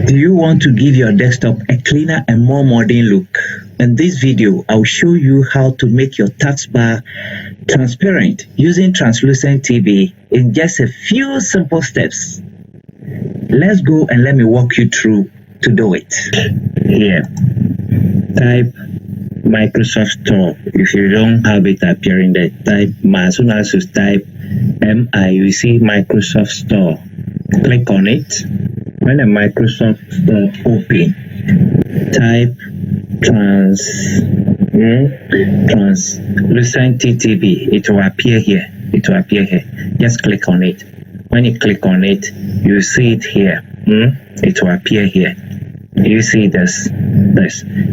Do you want to give your desktop a cleaner and more modern look? In this video, I'll show you how to make your taskbar transparent using TranslucentTB in just a few simple steps. Let's go and let me walk you through to do it. Here, type Microsoft Store. If you don't have it appearing there, type as soon as you type MI, you see Microsoft Store. Click on it. When the Microsoft Store open, type TranslucentTB. It will appear here. It will appear here. Just click on it. When you click on it, you see it here. It will appear here. You see this.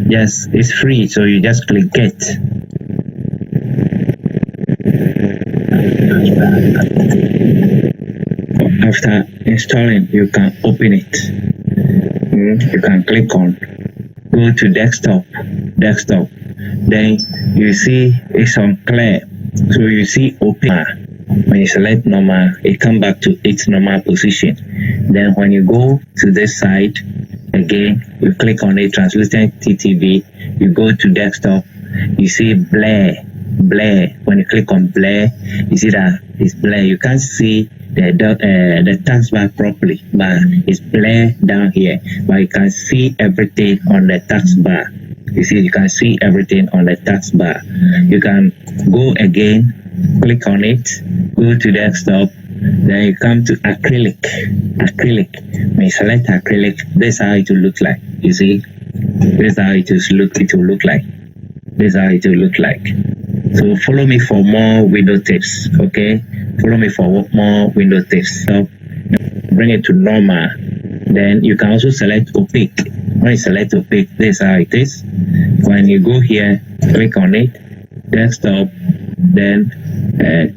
Yes, it's free, so you just click get. After installing, you can open it. You can click on, go to desktop. Then you see it's on clear, so you see open. When you select normal, it comes back to its normal position. Then when you go to this side again, you click on it, TranslucentTB. You go to desktop, you see blur. When you click on blur, you see that it's blur. You can't see the taskbar properly, but it's blur down here. But you can see everything on the taskbar. You can see everything on the taskbar. You can go again, click on it, go to desktop, then you come to acrylic. When you select acrylic, this is how it will look like. You see, this is how it will look like. This is how it will look like. So follow me for more window tips. Okay, follow me for more window tips. So bring it to normal. Then you can also select opaque. When you select opaque, this is how it is. When you go here, click on it, desktop, then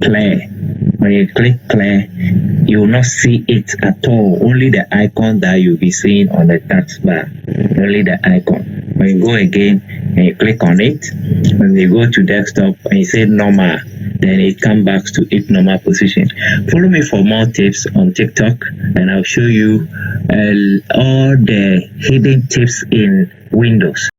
clear. When you click clear, you will not see it at all. Only the icon that you'll be seeing on the taskbar. Only the icon. When you go again and you click on it, when you go to desktop and you say normal, then it comes back to its normal position. Follow me for more tips on TikTok, and I'll show you all the hidden tips in Windows.